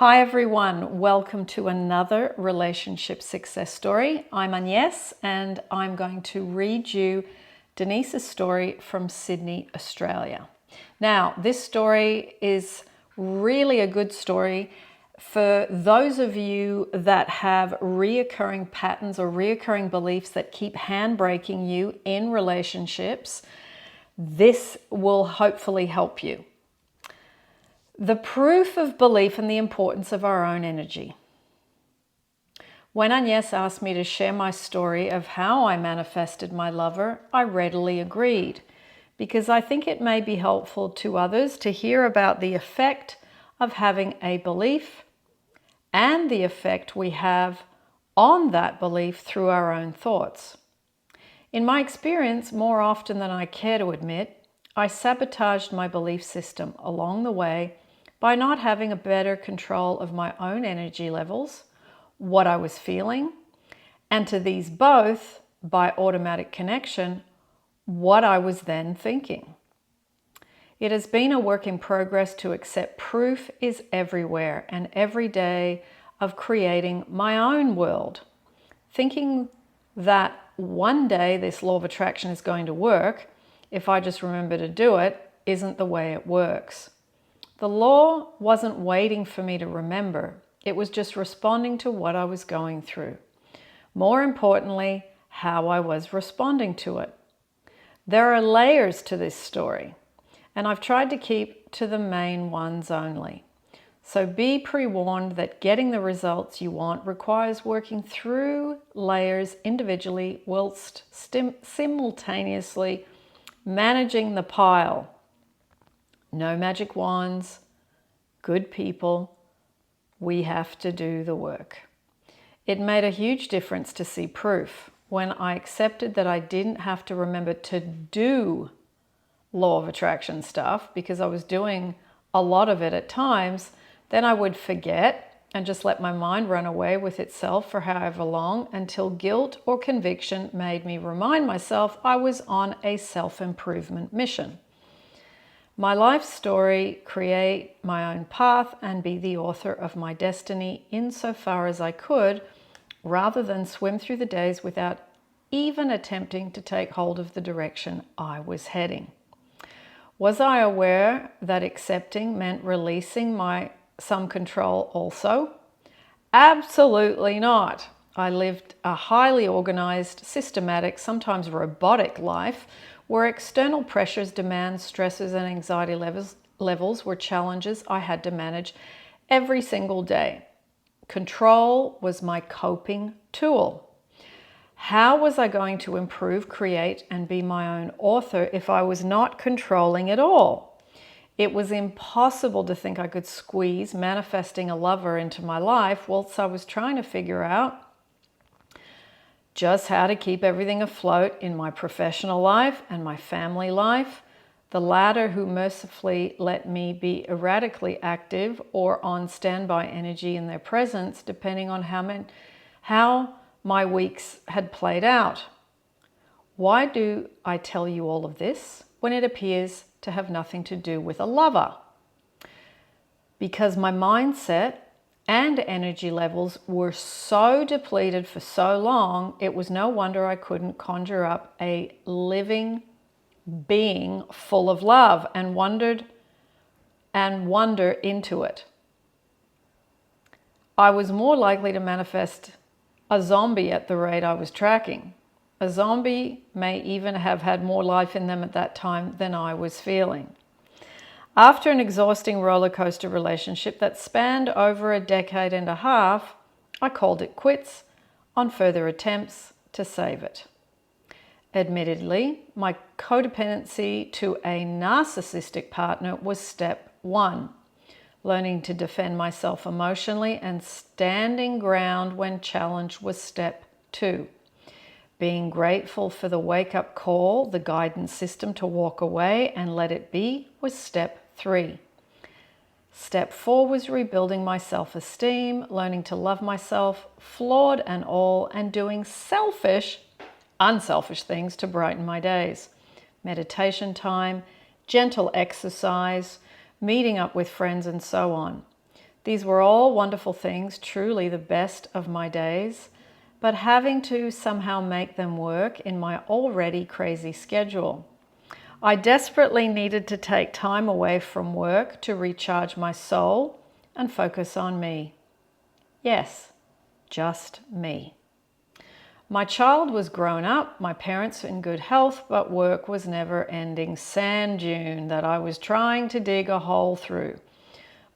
Hi everyone, welcome to another relationship success story. I'm Agnes and I'm going to read you Denisse's story from Sydney, Australia. Now, this story is really a good story for those of you that have reoccurring patterns or reoccurring beliefs that keep handbraking you in relationships. This will hopefully help you. The proof of belief and the importance of our own energy. When Agnes asked me to share my story of how I manifested my lover, I readily agreed, because I think it may be helpful to others to hear about the effect of having a belief and the effect we have on that belief through our own thoughts. In my experience, more often than I care to admit, I sabotaged my belief system along the way by not having a better control of my own energy levels, what I was feeling, and to these both, by automatic connection, what I was then thinking. It has been a work in progress to accept proof is everywhere and every day of creating my own world. Thinking that one day this law of attraction is going to work, if I just remember to do it, isn't the way it works. The law wasn't waiting for me to remember. It was just responding to what I was going through. More importantly, how I was responding to it. There are layers to this story, and I've tried to keep to the main ones only. So be pre-warned that getting the results you want requires working through layers individually whilst simultaneously managing the pile. No magic wands, good people, we have to do the work. It made a huge difference to see proof when I accepted that I didn't have to remember to do law of attraction stuff because I was doing a lot of it at times. Then I would forget and just let my mind run away with itself for however long until guilt or conviction made me remind myself I was on a self-improvement mission. My life story, create my own path and be the author of my destiny insofar as I could, rather than swim through the days without even attempting to take hold of the direction I was heading. Was I aware that accepting meant releasing some control also? Absolutely not. I lived a highly organized, systematic, sometimes robotic life where external pressures, demands, stresses, and anxiety levels were challenges I had to manage every single day. Control was my coping tool. How was I going to improve, create, and be my own author if I was not controlling at all? It was impossible to think I could squeeze manifesting a lover into my life whilst I was trying to figure out just how to keep everything afloat in my professional life and my family life, the latter who mercifully let me be erratically active or on standby energy in their presence, depending on how my weeks had played out. Why do I tell you all of this when it appears to have nothing to do with a lover? Because my mindset and energy levels were so depleted for so long, it was no wonder I couldn't conjure up a living being full of love and wonder into it. I was more likely to manifest a zombie at the rate I was tracking. A zombie may even have had more life in them at that time than I was feeling. After an exhausting roller coaster relationship that spanned over a decade and a half, I called it quits on further attempts to save it. Admittedly, my codependency to a narcissistic partner was step one. Learning to defend myself emotionally and standing ground when challenged was step two. Being grateful for the wake-up call, the guidance system to walk away and let it be, was step three. Step four was rebuilding my self-esteem, learning to love myself, flawed and all, and doing unselfish things to brighten my days. Meditation time, gentle exercise, meeting up with friends, and so on. These were all wonderful things, truly the best of my days, but having to somehow make them work in my already crazy schedule. I desperately needed to take time away from work to recharge my soul and focus on me. Yes, just me. My child was grown up, my parents in good health, but work was never-ending sand dune that I was trying to dig a hole through.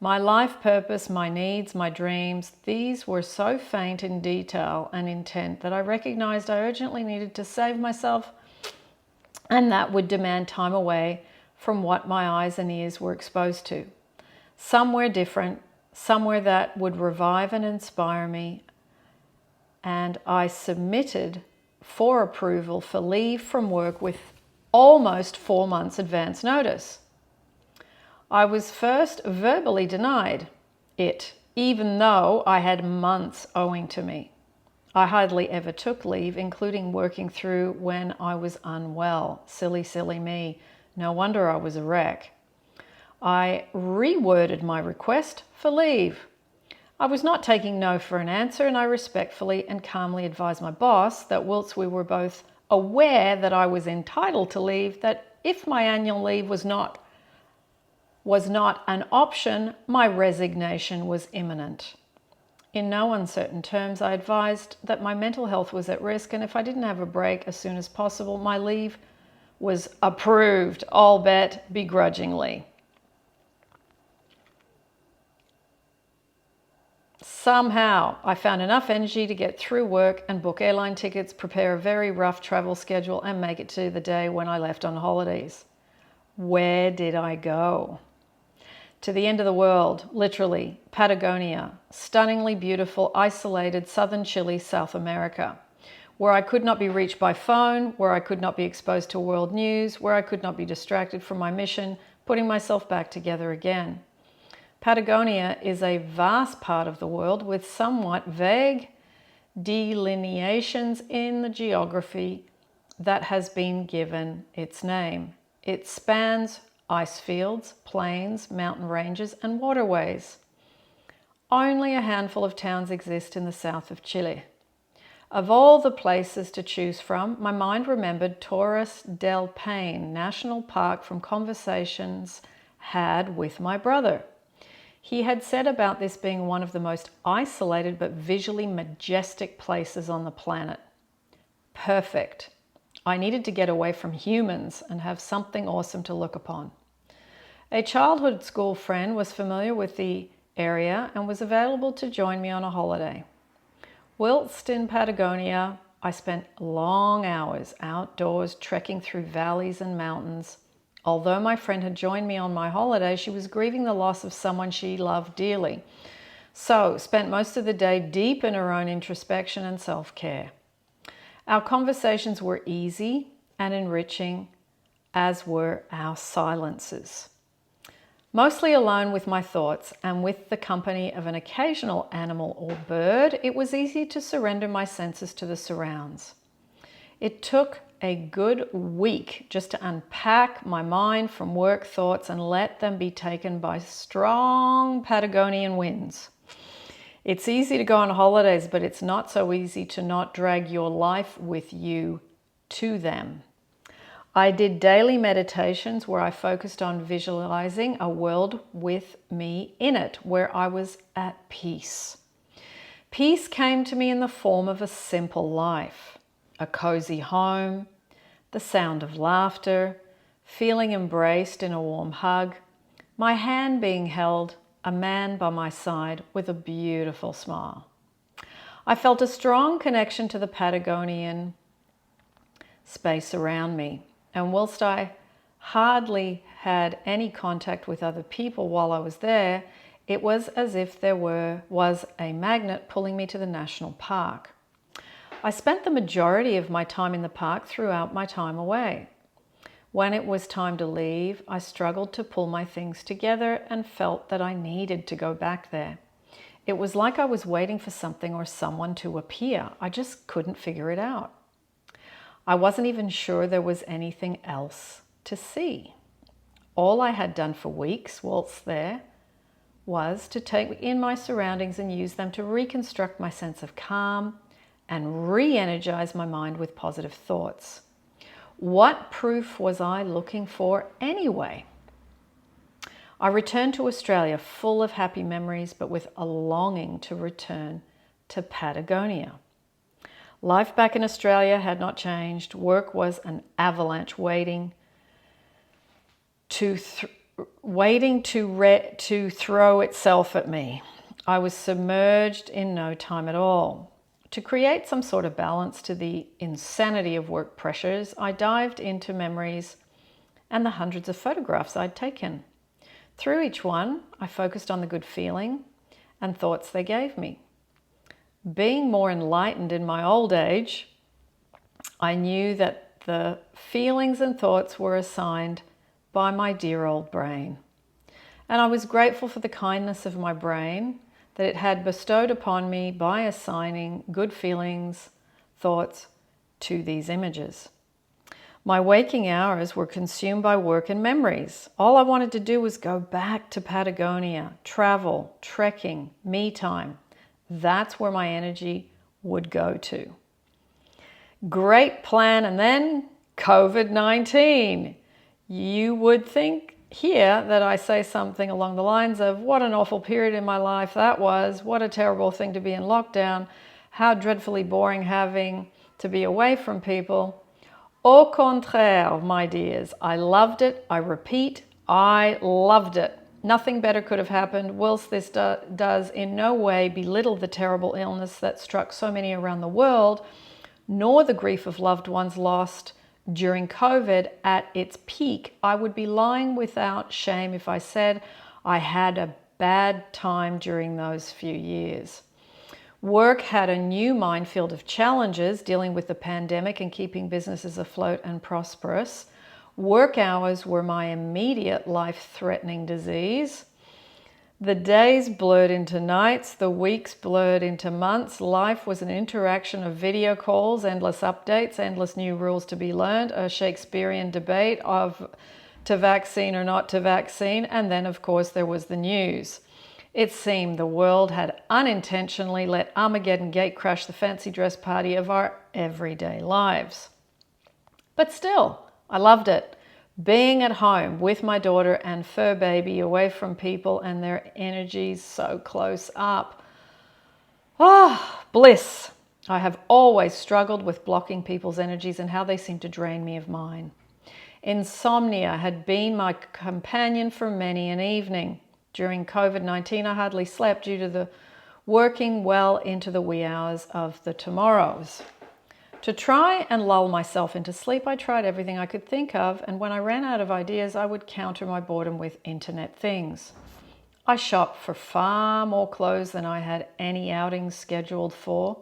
My life purpose, my needs, my dreams, these were so faint in detail and intent that I recognized I urgently needed to save myself, and that would demand time away from what my eyes and ears were exposed to. Somewhere different, somewhere that would revive and inspire me, and I submitted for approval for leave from work with almost 4 months advance notice. I was first verbally denied it, even though I had months owing to me. I hardly ever took leave, including working through when I was unwell. Silly, silly me. No wonder I was a wreck. I reworded my request for leave. I was not taking no for an answer, and I respectfully and calmly advised my boss that whilst we were both aware that I was entitled to leave, that if my annual leave was not an option, my resignation was imminent. In no uncertain terms, I advised that my mental health was at risk, and if I didn't have a break as soon as possible, my leave was approved, albeit begrudgingly. Somehow, I found enough energy to get through work and book airline tickets, prepare a very rough travel schedule, and make it to the day when I left on holidays. Where did I go? To the end of the world, literally, Patagonia, stunningly beautiful, isolated southern Chile, South America, where I could not be reached by phone, where I could not be exposed to world news, where I could not be distracted from my mission, putting myself back together again. Patagonia is a vast part of the world with somewhat vague delineations in the geography that has been given its name. It spans ice fields, plains, mountain ranges, and waterways. Only a handful of towns exist in the south of Chile. Of all the places to choose from, my mind remembered Torres del Paine National Park from conversations had with my brother. He had said about this being one of the most isolated but visually majestic places on the planet. Perfect. I needed to get away from humans and have something awesome to look upon. A childhood school friend was familiar with the area and was available to join me on a holiday. Whilst in Patagonia, I spent long hours outdoors trekking through valleys and mountains. Although my friend had joined me on my holiday, she was grieving the loss of someone she loved dearly. So, spent most of the day deep in her own introspection and self-care. Our conversations were easy and enriching, as were our silences. Mostly alone with my thoughts and with the company of an occasional animal or bird, it was easy to surrender my senses to the surrounds. It took a good week just to unpack my mind from work thoughts and let them be taken by strong Patagonian winds. It's easy to go on holidays, but it's not so easy to not drag your life with you to them. I did daily meditations where I focused on visualizing a world with me in it, where I was at peace. Peace came to me in the form of a simple life, a cozy home, the sound of laughter, feeling embraced in a warm hug, my hand being held, a man by my side with a beautiful smile. I felt a strong connection to the Patagonian space around me, and whilst I hardly had any contact with other people while I was there, it was as if there was a magnet pulling me to the national park. I spent the majority of my time in the park throughout my time away. When it was time to leave, I struggled to pull my things together and felt that I needed to go back there. It was like I was waiting for something or someone to appear. I just couldn't figure it out. I wasn't even sure there was anything else to see. All I had done for weeks whilst there was to take in my surroundings and use them to reconstruct my sense of calm and re-energize my mind with positive thoughts. What proof was I looking for anyway? I returned to Australia full of happy memories, but with a longing to return to Patagonia. Life back in Australia had not changed. Work was an avalanche waiting to throw itself at me. I was submerged in no time at all. To create some sort of balance to the insanity of work pressures, I dived into memories and the hundreds of photographs I'd taken. Through each one, I focused on the good feeling and thoughts they gave me. Being more enlightened in my old age, I knew that the feelings and thoughts were assigned by my dear old brain. And I was grateful for the kindness of my brain that it had bestowed upon me by assigning good feelings, thoughts to these images. My waking hours were consumed by work and memories. All I wanted to do was go back to Patagonia, travel, trekking, me time. That's where my energy would go to. Great plan, and then COVID-19. You would think here that I say something along the lines of, what an awful period in my life that was, what a terrible thing to be in lockdown, how dreadfully boring having to be away from people. Au contraire, my dears, I loved it. I repeat, I loved it. Nothing better could have happened, whilst this does in no way belittle the terrible illness that struck so many around the world, nor the grief of loved ones lost during COVID at its peak. I would be lying without shame if I said I had a bad time during those few years. Work had a new minefield of challenges dealing with the pandemic and keeping businesses afloat and prosperous. Work hours were my immediate life-threatening disease. The days blurred into nights, the weeks blurred into months. Life was an interaction of video calls, endless updates, endless new rules to be learned, a Shakespearean debate of to vaccine or not to vaccine, and then of course there was the news. It seemed the world had unintentionally let Armageddon gate crash the fancy dress party of our everyday lives. But still, I loved it. Being at home with my daughter and fur baby, away from people and their energies so close up. Bliss. I have always struggled with blocking people's energies and how they seem to drain me of mine. Insomnia had been my companion for many an evening. During COVID-19, I hardly slept due to the working well into the wee hours of the tomorrows. To try and lull myself into sleep, I tried everything I could think of, and when I ran out of ideas, I would counter my boredom with internet things. I shopped for far more clothes than I had any outings scheduled for.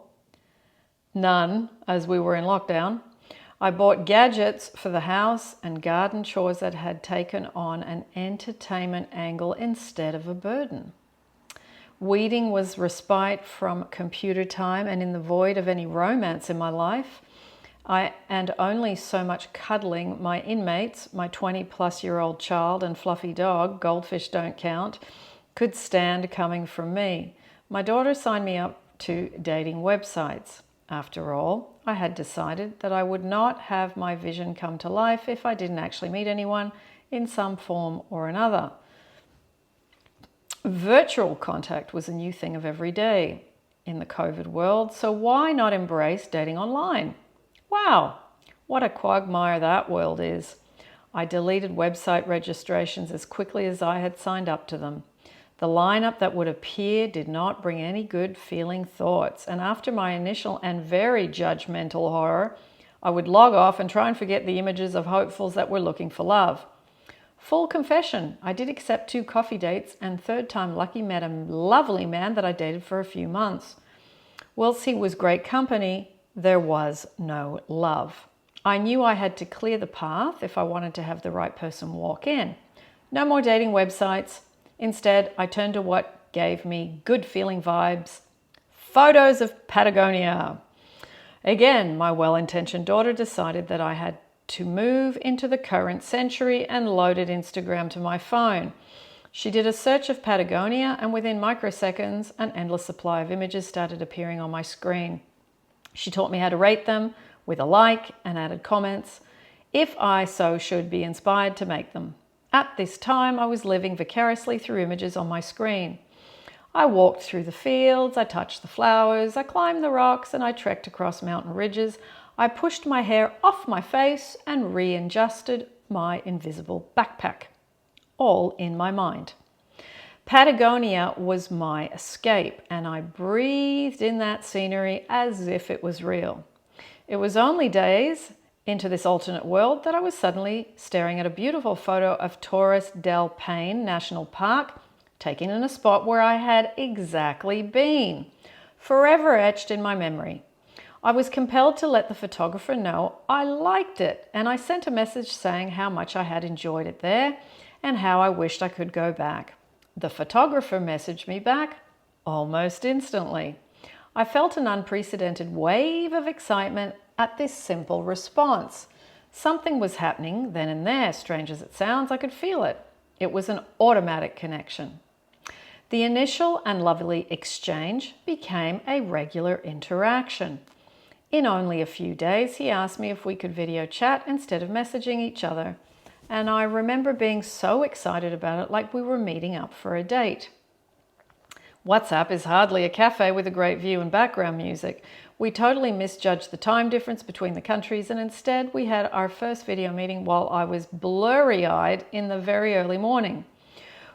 None, as we were in lockdown. I bought gadgets for the house and garden chores that had taken on an entertainment angle instead of a burden. Weeding was respite from computer time, and in the void of any romance in my life, and only so much cuddling my inmates, my 20-plus-year-old child and fluffy dog, goldfish don't count, could stand coming from me. My daughter signed me up to dating websites. After all, I had decided that I would not have my vision come to life if I didn't actually meet anyone in some form or another. Virtual contact was a new thing of every day in the COVID world, so why not embrace dating online? Wow, what a quagmire that world is. I deleted website registrations as quickly as I had signed up to them. The lineup that would appear did not bring any good feeling thoughts, and after my initial and very judgmental horror, I would log off and try and forget the images of hopefuls that were looking for love. Full confession, I did accept 2 coffee dates, and third time lucky met a lovely man that I dated for a few months. Whilst he was great company, there was no love. I knew I had to clear the path if I wanted to have the right person walk in. No more dating websites. Instead, I turned to what gave me good feeling vibes. Photos of Patagonia. Again, my well-intentioned daughter decided that I had to move into the current century and loaded Instagram to my phone. She did a search of Patagonia, and within microseconds, an endless supply of images started appearing on my screen. She taught me how to rate them with a like and added comments if I so should be inspired to make them. At this time, I was living vicariously through images on my screen. I walked through the fields, I touched the flowers, I climbed the rocks, and I trekked across mountain ridges. I pushed my hair off my face and readjusted my invisible backpack, all in my mind. Patagonia was my escape, and I breathed in that scenery as if it was real. It was only days into this alternate world that I was suddenly staring at a beautiful photo of Torres del Paine National Park, taken in a spot where I had exactly been, forever etched in my memory. I was compelled to let the photographer know I liked it, and I sent a message saying how much I had enjoyed it there and how I wished I could go back. The photographer messaged me back almost instantly. I felt an unprecedented wave of excitement at this simple response. Something was happening then and there, strange as it sounds. I could feel it. It was an automatic connection. The initial and lovely exchange became a regular interaction. In only a few days, he asked me if we could video chat instead of messaging each other. And I remember being so excited about it, like we were meeting up for a date. WhatsApp is hardly a cafe with a great view and background music. We totally misjudged the time difference between the countries, and instead we had our first video meeting while I was blurry-eyed in the very early morning,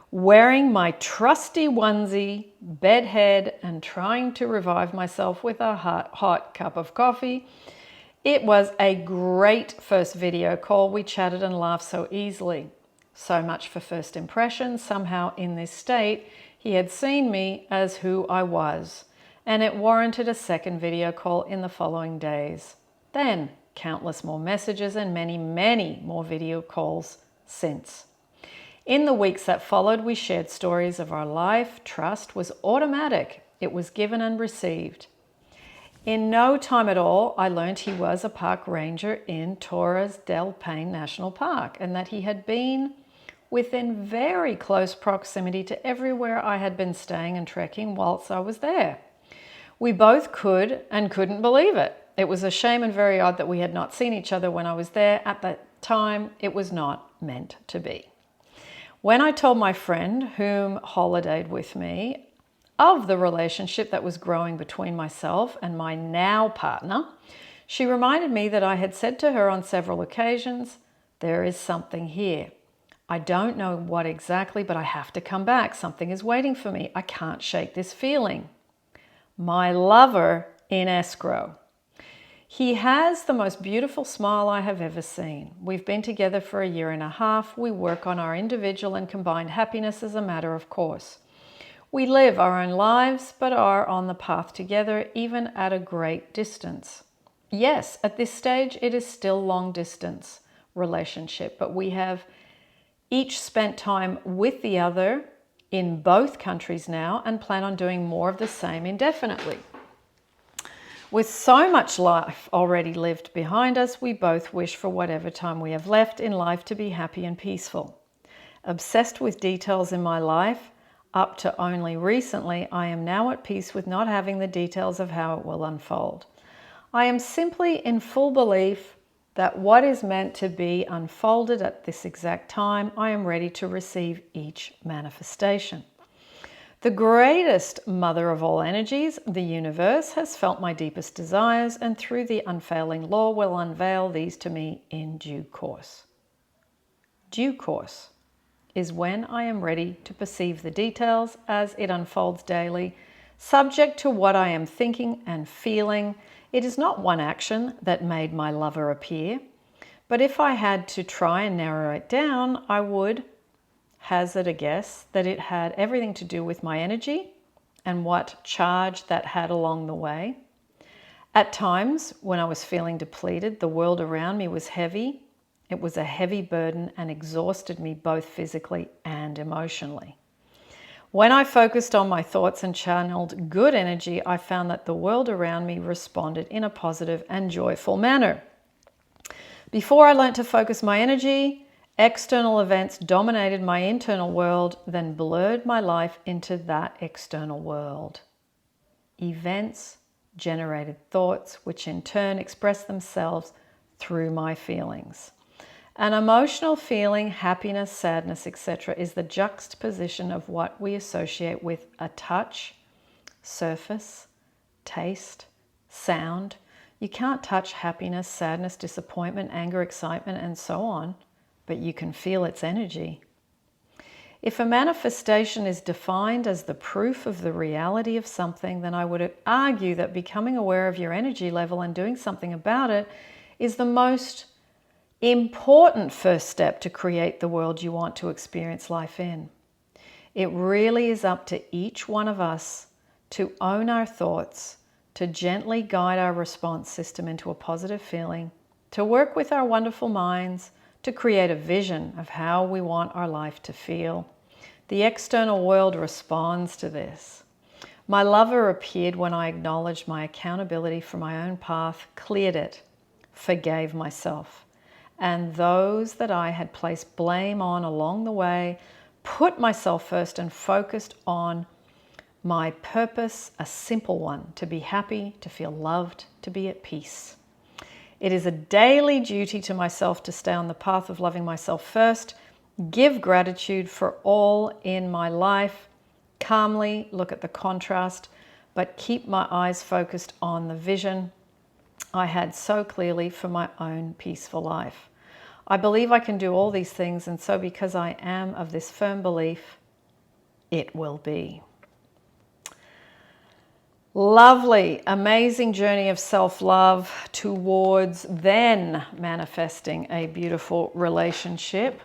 wearing my trusty onesie, bedhead, and trying to revive myself with a hot cup of coffee. It was a great first video call. We chatted and laughed so easily. So much for first impressions. Somehow in this state, he had seen me as who I was, and it warranted a second video call in the following days. Then countless more messages and many, many more video calls since. In the weeks that followed, we shared stories of our life. Trust was automatic. It was given and received. In no time at all, I learned he was a park ranger in Torres del Paine National Park, and that he had been within very close proximity to everywhere I had been staying and trekking whilst I was there. We both could and couldn't believe it. It was a shame and very odd that we had not seen each other when I was there. At that time, it was not meant to be. When I told my friend, whom holidayed with me, of the relationship that was growing between myself and my now partner, she reminded me that I had said to her on several occasions, "There is something here. I don't know what exactly, but I have to come back. Something is waiting for me. I can't shake this feeling." My lover in escrow. He has the most beautiful smile I have ever seen. We've been together for a year and a half. We work on our individual and combined happiness as a matter of course. We live our own lives, but are on the path together, even at a great distance. Yes, at this stage, it is still long distance relationship, but we have each spent time with the other in both countries now and plan on doing more of the same indefinitely. With so much life already lived behind us, we both wish for whatever time we have left in life to be happy and peaceful. Obsessed with details in my life, up to only recently, I am now at peace with not having the details of how it will unfold. I am simply in full belief that what is meant to be unfolded at this exact time, I am ready to receive each manifestation. The greatest mother of all energies, the universe, has felt my deepest desires, and through the unfailing law will unveil these to me in due course. Due course is when I am ready to perceive the details as it unfolds daily, subject to what I am thinking and feeling. It is not one action that made my lover appear, but if I had to try and narrow it down, I would hazard a guess that it had everything to do with my energy and what charge that had along the way. At times, when I was feeling depleted, the world around me was heavy. It was a heavy burden and exhausted me both physically and emotionally. When I focused on my thoughts and channeled good energy, I found that the world around me responded in a positive and joyful manner. Before I learned to focus my energy, External events dominated my internal world, then blurred my life into that external world. Events generated thoughts, which in turn expressed themselves through my feelings. An emotional feeling, happiness, sadness, etc., is the juxtaposition of what we associate with a touch, surface, taste, sound. You can't touch happiness, sadness, disappointment, anger, excitement, and so on, but you can feel its energy. If a manifestation is defined as the proof of the reality of something, then I would argue that becoming aware of your energy level and doing something about it is the most important first step to create the world you want to experience life in. It really is up to each one of us to own our thoughts, to gently guide our response system into a positive feeling, to work with our wonderful minds, to create a vision of how we want our life to feel. The external world responds to this. My lover appeared when I acknowledged my accountability for my own path, cleared it, forgave myself, and those that I had placed blame on along the way, put myself first and focused on my purpose, a simple one, to be happy, to feel loved, to be at peace. It is a daily duty to myself to stay on the path of loving myself first, give gratitude for all in my life, calmly look at the contrast, but keep my eyes focused on the vision I had so clearly for my own peaceful life. I believe I can do all these things, and so because I am of this firm belief, it will be. Lovely, amazing journey of self-love towards then manifesting a beautiful relationship.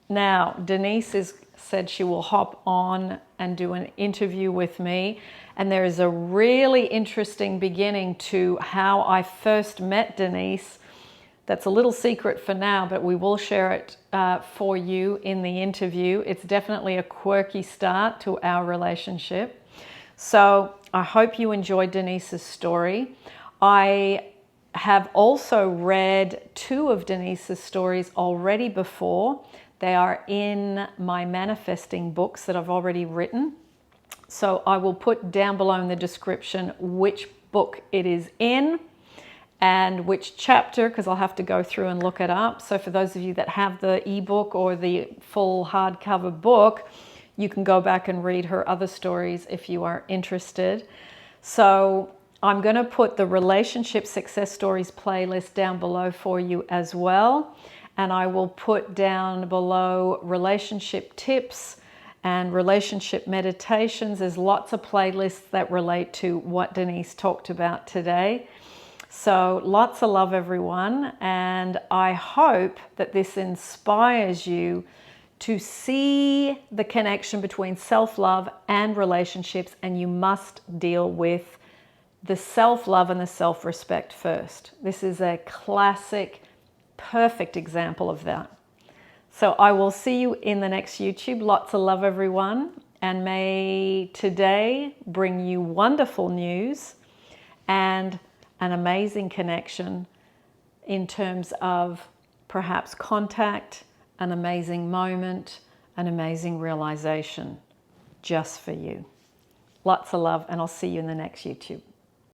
Now, Denisse said she will hop on and do an interview with me. And there is a really interesting beginning to how I first met Denisse. That's a little secret for now, but we will share it for you in the interview. It's definitely a quirky start to our relationship. So I hope you enjoyed Denisse's story. I have also read 2 of Denisse's stories already before. They are in my manifesting books that I've already written. So I will put down below in the description which book it is in and which chapter, because I'll have to go through and look it up. So for those of you that have the ebook or the full hardcover book, you can go back and read her other stories if you are interested. So I'm going to put the Relationship Success Stories playlist down below for you as well. And I will put down below relationship tips and relationship meditations. There's lots of playlists that relate to what Denisse talked about today. So lots of love, everyone. And I hope that this inspires you to see the connection between self-love and relationships, and you must deal with the self-love and the self-respect first. This is a classic, perfect example of that. So I will see you in the next YouTube. Lots of love, everyone. And may today bring you wonderful news and an amazing connection in terms of perhaps contact, an amazing moment, an amazing realization just for you. Lots of love, and I'll see you in the next YouTube.